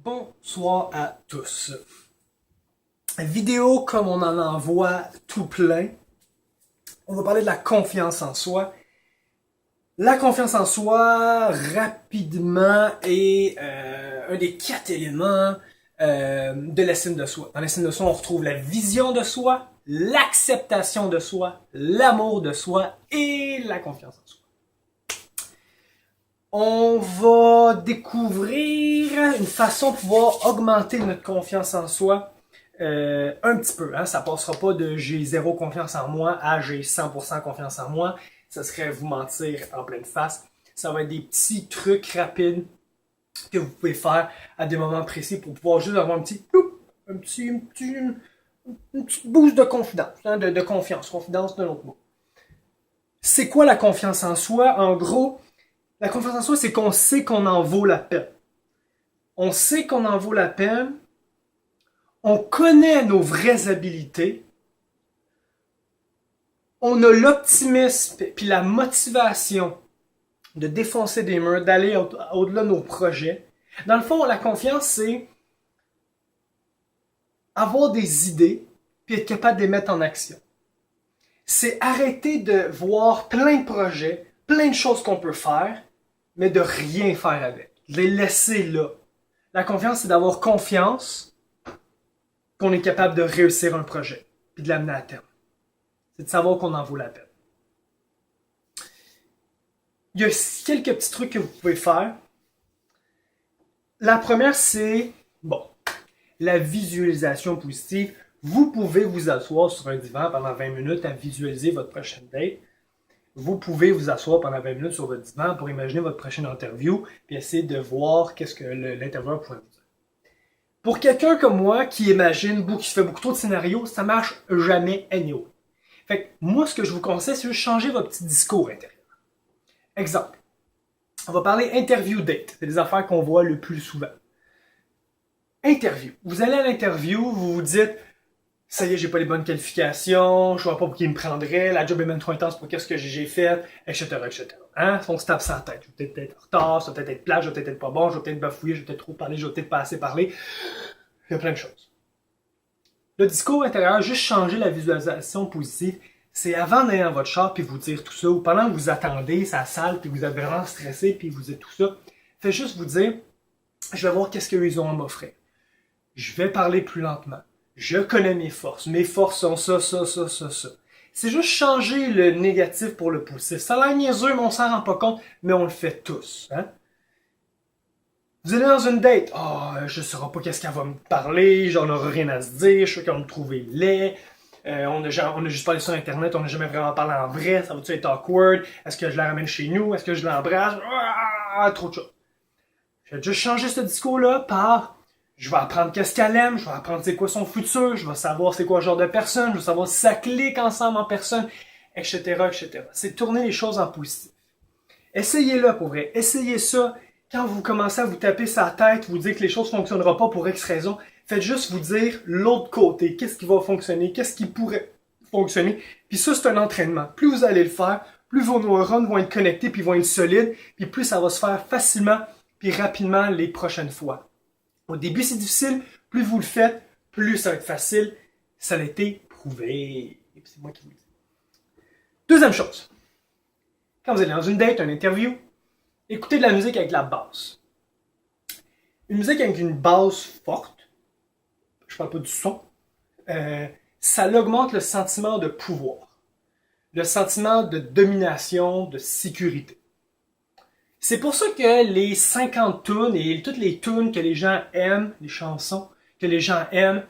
Bonsoir à tous. Vidéo comme on en envoie tout plein. On va parler de la confiance en soi. La confiance en soi, rapidement, est un des 4 éléments de l'estime de soi. Dans l'estime de soi, on retrouve la vision de soi, l'acceptation de soi, l'amour de soi et la confiance en soi. On va découvrir une façon de pouvoir augmenter notre confiance en soi un petit peu. Ça passera pas de j'ai zéro confiance en moi à j'ai 100% confiance en moi. Ça serait vous mentir en pleine face. Ça va être des petits trucs rapides que vous pouvez faire à des moments précis pour pouvoir juste avoir un petit boost de confidence, de confiance de l'autre mot. C'est quoi la confiance en soi? En gros, la confiance en soi, c'est qu'on sait qu'on en vaut la peine. On sait qu'on en vaut la peine. On connaît nos vraies habilités. On a l'optimisme et la motivation de défoncer des murs, d'aller au-delà de nos projets. Dans le fond, la confiance, c'est avoir des idées puis être capable de les mettre en action. C'est arrêter de voir plein de projets, plein de choses qu'on peut faire, mais de rien faire avec. De les laisser là. La confiance, c'est d'avoir confiance qu'on est capable de réussir un projet puis de l'amener à terme. C'est de savoir qu'on en vaut la peine. Il y a quelques petits trucs que vous pouvez faire. La première, c'est, la visualisation positive. Vous pouvez vous asseoir sur un divan pendant 20 minutes à visualiser votre prochaine date. Vous pouvez vous asseoir pendant 20 minutes sur votre divan pour imaginer votre prochaine interview et essayer de voir qu'est-ce que l'intervieweur pourrait vous dire. Pour quelqu'un comme moi qui imagine, qui fait beaucoup trop de scénarios, ça marche jamais anyway. Fait que moi, ce que je vous conseille, c'est de changer votre petit discours intérieur. Exemple. On va parler interview date. C'est des affaires qu'on voit le plus souvent. Interview. Vous allez à l'interview, vous vous dites ça y est, j'ai pas les bonnes qualifications, je vois pas pour qui me prendrait, la job est même trop intense pour qu'est-ce que j'ai fait, etc., etc. On se tape ça en tête. Je vais peut-être être en retard, ça va peut-être être plat, je vais peut-être être pas bon, je vais peut-être bafouiller, je vais peut-être trop parler, je vais peut-être pas assez parler. Il y a plein de choses. Le discours intérieur, juste changer la visualisation positive, c'est avant d'aller dans votre char puis vous dire tout ça, ou pendant que vous attendez sa salle puis vous êtes vraiment stressé puis vous dites tout ça, faites juste vous dire, je vais voir qu'est-ce qu'ils ont à m'offrir. Je vais parler plus lentement. Je connais mes forces. Mes forces sont ça. C'est juste changer le négatif pour le positif. Ça a l'air niaiseux, mais on s'en rend pas compte, mais on le fait tous. Vous allez dans une date. Je ne saurais pas qu'est-ce qu'elle va me parler, j'en aurai rien à se dire, je suis qu'elle va me trouver laid. On a juste parlé sur Internet, on n'a jamais vraiment parlé en vrai, ça va-tu être awkward? Est-ce que je la ramène chez nous? Est-ce que je l'embrasse? Trop de choses. Je vais juste changer ce discours-là par je vais apprendre qu'est-ce qu'elle aime, je vais apprendre c'est quoi son futur, je vais savoir c'est quoi le genre de personne, je vais savoir si ça clique ensemble en personne, etc., etc. C'est tourner les choses en positif. Essayez-le pour vrai. Essayez ça. Quand vous commencez à vous taper sa tête, vous dire que les choses ne fonctionneront pas pour X raison, faites juste vous dire l'autre côté. Qu'est-ce qui va fonctionner? Qu'est-ce qui pourrait fonctionner? Puis ça, c'est un entraînement. Plus vous allez le faire, plus vos neurones vont être connectés puis vont être solides, puis plus ça va se faire facilement puis rapidement les prochaines fois. Au début, c'est difficile. Plus vous le faites, plus ça va être facile. Ça a été prouvé. Et c'est moi qui vous le dis. Deuxième chose. Quand vous allez dans une date, une interview, écoutez de la musique avec la basse. Une musique avec une basse forte, je parle pas du son, ça augmente le sentiment de pouvoir, le sentiment de domination, de sécurité. C'est pour ça que les 50 tunes et toutes les tunes que les gens aiment, les chansons que les gens aiment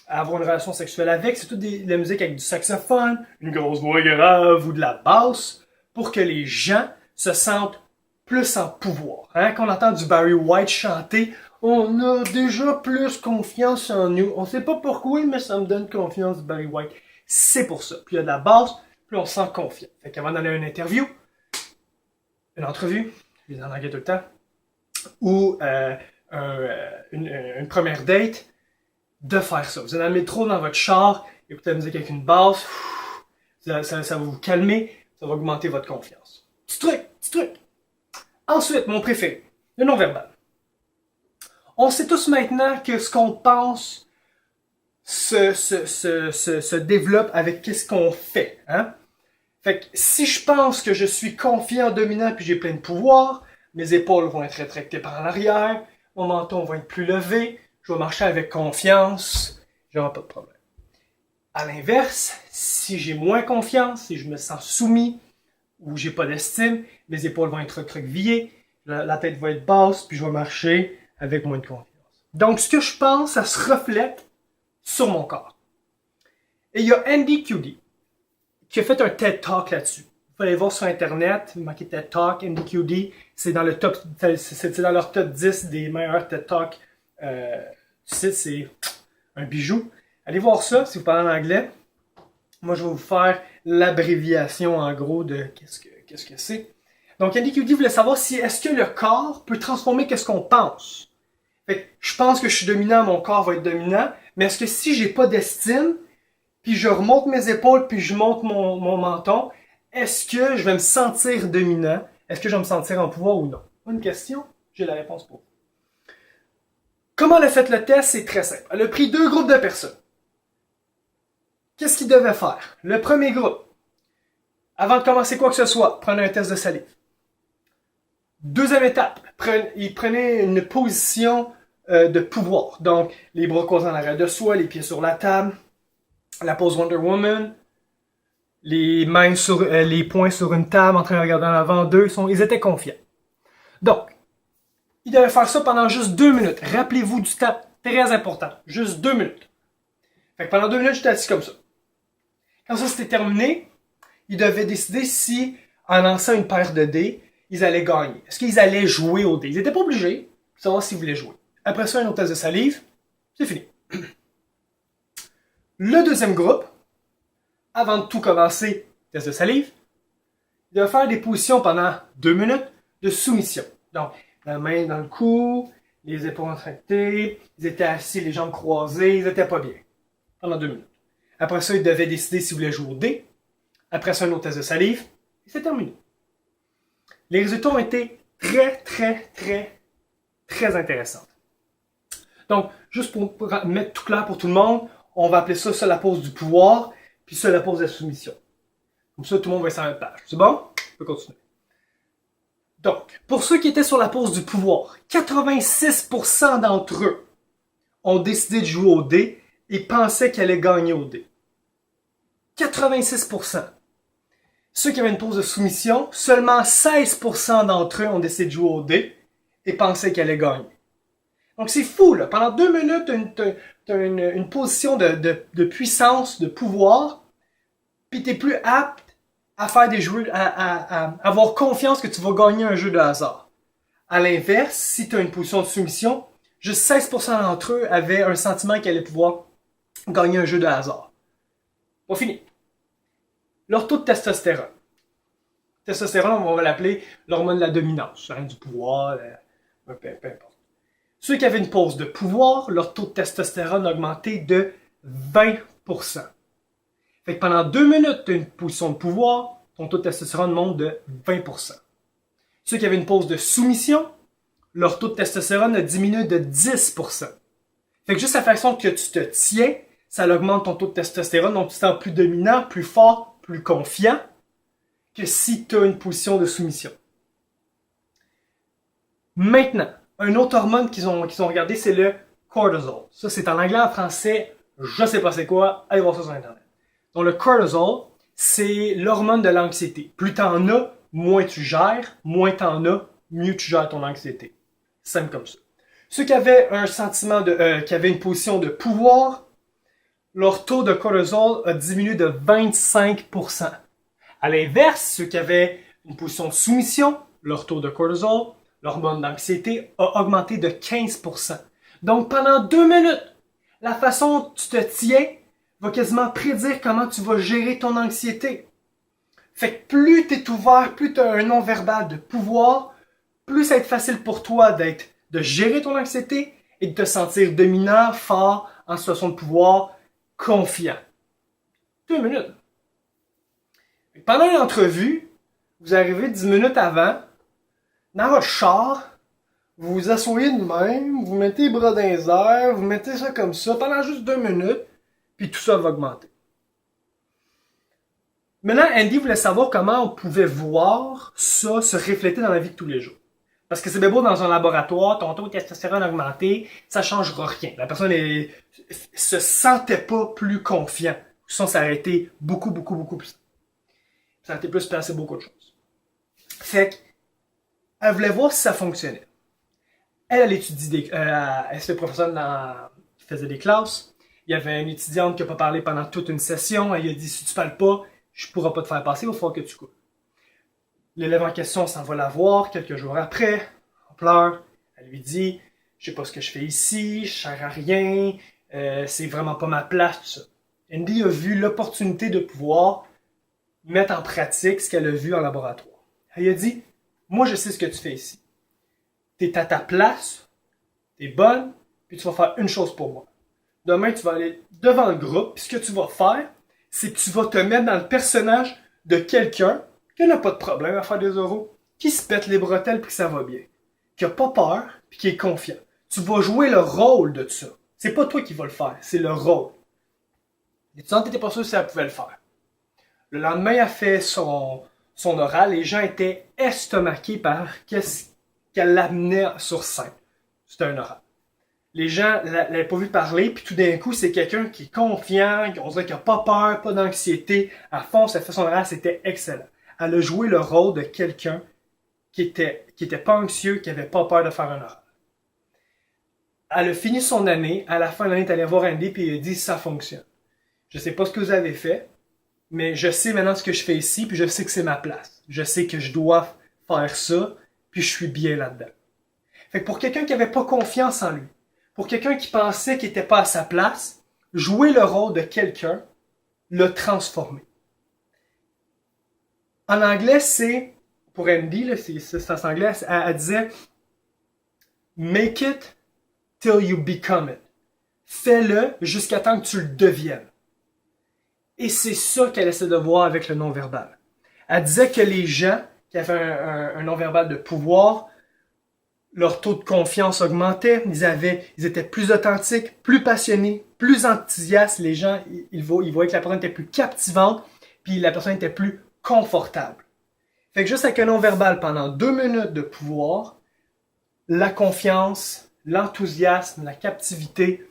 avoir une relation sexuelle avec, c'est toute de la musique avec du saxophone, une grosse voix grave ou de la basse, pour que les gens se sentent plus en pouvoir. Quand on entend du Barry White chanter, on a déjà plus confiance en nous. On sait pas pourquoi, mais ça me donne confiance, Barry White. C'est pour ça. Plus il y a de la basse, plus on se sent confiant. Fait qu'avant d'aller à une interview, une entrevue, je les en anglais tout le temps, ou une première date, de faire ça. Vous allez dans le métro, dans votre char, écoutez la musique avec une basse, ça va vous calmer, ça va augmenter votre confiance. Petit truc. Ensuite, mon préféré, le non-verbal. On sait tous maintenant que ce qu'on pense se développe avec qu'est-ce qu'on fait. Hein? Fait que si je pense que je suis confiant, dominant, puis j'ai plein de pouvoir, mes épaules vont être rétractées par l'arrière, mon menton va être plus levé, je vais marcher avec confiance, j'aurai pas de problème. À l'inverse, si j'ai moins confiance, si je me sens soumis ou j'ai pas d'estime, mes épaules vont être recroquevillées, la tête va être basse, puis je vais marcher avec moins de confiance. Donc, ce que je pense, ça se reflète sur mon corps. Et il y a Andy Cuddy qui a fait un TED Talk là-dessus. Vous pouvez aller voir sur Internet, marquez TED Talk, Andy Cuddy, c'est dans le top, c'est dans leur top 10 des meilleurs TED Talk du site, c'est un bijou. Allez voir ça si vous parlez en anglais. Moi, je vais vous faire l'abréviation en gros de qu'est-ce que c'est. Donc, Andy Cuddy voulait savoir si est-ce que le corps peut transformer qu'est-ce qu'on pense. Fait que je pense que je suis dominant, mon corps va être dominant, mais est-ce que si j'ai pas d'estime, puis je remonte mes épaules, puis je monte mon menton, est-ce que je vais me sentir dominant? Est-ce que je vais me sentir en pouvoir ou non? Bonne question, j'ai la réponse pour vous. Comment elle a fait le test? C'est très simple. Elle a pris 2 groupes de personnes. Qu'est-ce qu'ils devaient faire? Le premier groupe, avant de commencer quoi que ce soit, prenez un test de salive. Deuxième étape, ils prenaient une position de pouvoir. Donc, les bras croisés en arrière de soi, les pieds sur la table, la pose Wonder Woman, les mains sur les poings sur une table en train de regarder en avant d'eux, ils étaient confiants. Donc, ils devaient faire ça pendant juste 2 minutes. Rappelez-vous du temps très important. Juste 2 minutes. Fait que pendant 2 minutes, j'étais assis comme ça. Quand ça c'était terminé, ils devaient décider si, en lançant une paire de dés, ils allaient gagner. Est-ce qu'ils allaient jouer aux dés? Ils n'étaient pas obligés de savoir s'ils voulaient jouer. Après ça, un autre test de salive, c'est fini. Le deuxième groupe, avant de tout commencer, test de salive, ils devaient faire des positions pendant 2 minutes de soumission. Donc, la main dans le cou, les épaules contractées, ils étaient assis, les jambes croisées, ils n'étaient pas bien. Pendant 2 minutes. Après ça, ils devaient décider s'ils voulaient jouer au dé. Après ça, un autre test de salive. Et c'est terminé. Les résultats ont été très, très, très, très intéressants. Donc, juste pour mettre tout clair pour tout le monde, on va appeler ça la pose du pouvoir, puis ça la pose de la soumission. Comme ça, tout le monde va être sur la même page. C'est bon? On peut continuer. Donc, pour ceux qui étaient sur la pose du pouvoir, 86% d'entre eux ont décidé de jouer au dé et pensaient qu'ils allaient gagner au dé. 86%. Ceux qui avaient une pose de soumission, seulement 16% d'entre eux ont décidé de jouer au dé et pensaient qu'ils allaient gagner. Donc c'est fou, là. Pendant 2 minutes, tu as une position de puissance, de pouvoir, puis tu es plus apte à faire des jeux, à avoir confiance que tu vas gagner un jeu de hasard. À l'inverse, si tu as une position de soumission, juste 16% d'entre eux avaient un sentiment qu'ils allaient pouvoir gagner un jeu de hasard. Pas fini. Leur taux de testostérone. Testostérone, on va l'appeler l'hormone de la dominance, du pouvoir, peu importe. Ceux qui avaient une pose de pouvoir, leur taux de testostérone a augmenté de 20%. Fait que pendant 2 minutes, tu as une position de pouvoir, ton taux de testostérone monte de 20%. Ceux qui avaient une pose de soumission, leur taux de testostérone a diminué de 10%. Fait que juste la façon que tu te tiens, ça augmente ton taux de testostérone, donc tu te sens plus dominant, plus fort, plus confiant que si tu as une position de soumission. Maintenant, un autre hormone qu'ils ont regardé, c'est le cortisol. Ça, c'est en anglais, en français, je sais pas c'est quoi, allez voir ça sur Internet. Donc, le cortisol, c'est l'hormone de l'anxiété. Plus t'en as, moins tu gères, moins t'en as, mieux tu gères ton anxiété. Simple comme ça. Ceux qui avaient un sentiment qui avaient une position de pouvoir, leur taux de cortisol a diminué de 25%. À l'inverse, ceux qui avaient une position de soumission, leur taux de cortisol, l'hormone d'anxiété, a augmenté de 15%. Donc, pendant 2 minutes, la façon dont tu te tiens va quasiment prédire comment tu vas gérer ton anxiété. Fait que plus tu es ouvert, plus tu as un non-verbal de pouvoir, plus ça va être facile pour toi de gérer ton anxiété et de te sentir dominant, fort, en situation de pouvoir, confiant. 2 minutes. Pendant une entrevue, vous arrivez 10 minutes avant, dans votre char, Vous vous asseyez de même, vous mettez les bras dans les airs, vous mettez ça comme ça pendant juste 2 minutes, puis tout ça va augmenter. Maintenant, Andy voulait savoir comment on pouvait voir ça se refléter dans la vie de tous les jours. Parce que c'est bien beau dans un laboratoire, ton taux de testostérone augmenté, ça changera rien. La personne se sentait pas plus confiant. Sinon, ça aurait été beaucoup plus. Ça aurait été plus placé beaucoup de choses. Fait qu'elle voulait voir si ça fonctionnait. Elle étudie elle se fait professeure qui faisait des classes. Il y avait une étudiante qui n'a pas parlé pendant toute une session. Elle lui a dit, si tu parles pas, je ne pourrai pas te faire passer, il va falloir que tu coupes. L'élève en question s'en va la voir quelques jours après, en pleurs. Elle lui dit, je sais pas ce que je fais ici, je sers à rien, c'est vraiment pas ma place, tout ça. Andy a vu l'opportunité de pouvoir mettre en pratique ce qu'elle a vu en laboratoire. Elle a dit, moi je sais ce que tu fais ici. T'es à ta place, t'es bonne, puis tu vas faire une chose pour moi. Demain, tu vas aller devant le groupe, puis ce que tu vas faire, c'est que tu vas te mettre dans le personnage de quelqu'un qui n'a pas de problème à faire des euros, qui se pète les bretelles puis que ça va bien, qui a pas peur puis qui est confiant. Tu vas jouer le rôle de ça. C'est pas toi qui vas le faire, c'est le rôle. L'étudiante n'était pas sûre si elle pouvait le faire. Le lendemain, elle a fait son oral. Les gens étaient estomaqués par qu'est-ce qu'elle amenait sur scène. C'était un oral. Les gens ne l'avaient pas vu parler, puis tout d'un coup, c'est quelqu'un qui est confiant, on dirait qu'il n'a pas peur, pas d'anxiété. À fond, ça fait son oral, c'était excellent. Elle a joué le rôle de quelqu'un qui était pas anxieux, qui n'avait pas peur de faire un oral. Elle a fini son année. À la fin de l'année, elle est allée voir Andy et elle a dit ça fonctionne. Je sais pas ce que vous avez fait, mais je sais maintenant ce que je fais ici, puis je sais que c'est ma place. Je sais que je dois faire ça, puis je suis bien là-dedans. Fait que pour quelqu'un qui n'avait pas confiance en lui, pour quelqu'un qui pensait qu'il n'était pas à sa place, jouer le rôle de quelqu'un l'a transformé. En anglais, c'est, pour Andy, c'est en anglais, elle disait « Make it till you become it ». Fais-le jusqu'à temps que tu le deviennes. Et c'est ça qu'elle essaie de voir avec le non-verbal. Elle disait que les gens qui avaient un non-verbal de pouvoir, leur taux de confiance augmentait, ils étaient plus authentiques, plus passionnés, plus enthousiastes. Les gens, ils voyaient que la personne était plus captivante, puis la personne était plus confortable. Fait que juste avec un non-verbal pendant 2 minutes de pouvoir, la confiance, l'enthousiasme, la captivité,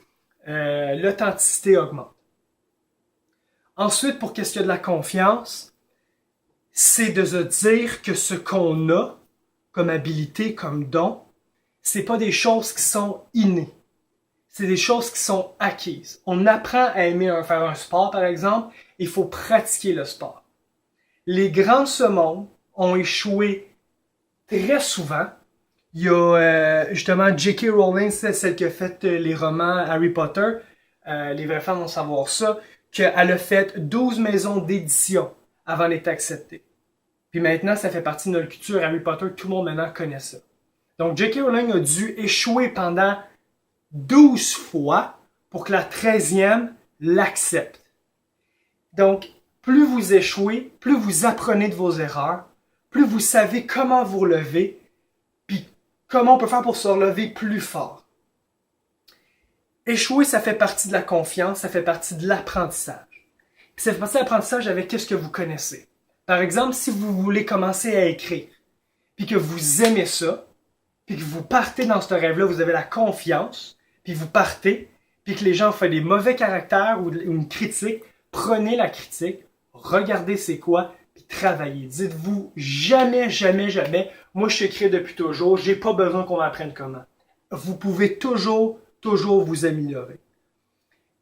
l'authenticité augmente. Ensuite, pour qu'est-ce qu'il y a de la confiance, c'est de se dire que ce qu'on a comme habilité, comme don, c'est pas des choses qui sont innées. C'est des choses qui sont acquises. On apprend à aimer faire un sport, par exemple, il faut pratiquer le sport. Les grands de ce monde ont échoué très souvent. Il y a justement J.K. Rowling, c'est celle qui a fait les romans Harry Potter. Les vrais fans vont savoir ça, qu'elle a fait 12 maisons d'édition avant d'être acceptée. Puis maintenant, ça fait partie de notre culture Harry Potter, tout le monde maintenant connaît ça. Donc J.K. Rowling a dû échouer pendant 12 fois pour que la 13e l'accepte. Donc, plus vous échouez, plus vous apprenez de vos erreurs, plus vous savez comment vous relever, puis comment on peut faire pour se relever plus fort. Échouer, ça fait partie de la confiance, ça fait partie de l'apprentissage. Puis ça fait partie de l'apprentissage avec ce que vous connaissez. Par exemple, si vous voulez commencer à écrire, puis que vous aimez ça, puis que vous partez dans ce rêve-là, vous avez la confiance, puis vous partez, puis que les gens font des mauvais caractères ou une critique, prenez la critique, regardez c'est quoi, puis travaillez. Dites-vous jamais, moi je sais écrire depuis toujours, j'ai pas besoin qu'on m'apprenne comment. Vous pouvez toujours vous améliorer.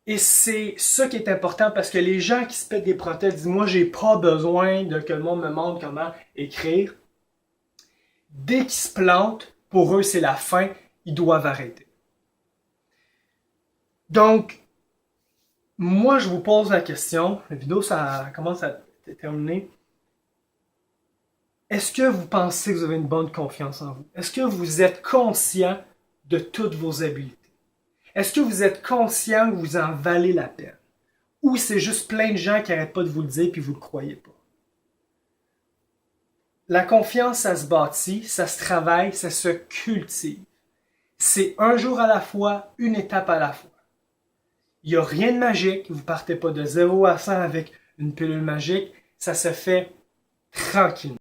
Et c'est ça qui est important parce que les gens qui se pètent des prothèses disent « Moi, j'ai pas besoin de que le monde me montre comment écrire ». Dès qu'ils se plantent, pour eux, c'est la fin, ils doivent arrêter. Donc, moi, je vous pose la question, la vidéo, ça commence à terminer. Est-ce que vous pensez que vous avez une bonne confiance en vous? Est-ce que vous êtes conscient de toutes vos habiletés? Est-ce que vous êtes conscient que vous en valez la peine? Ou c'est juste plein de gens qui n'arrêtent pas de vous le dire puis vous ne le croyez pas? La confiance, ça se bâtit, ça se travaille, ça se cultive. C'est un jour à la fois, une étape à la fois. Il n'y a rien de magique, vous partez pas de 0 à 100 avec une pilule magique, ça se fait tranquillement.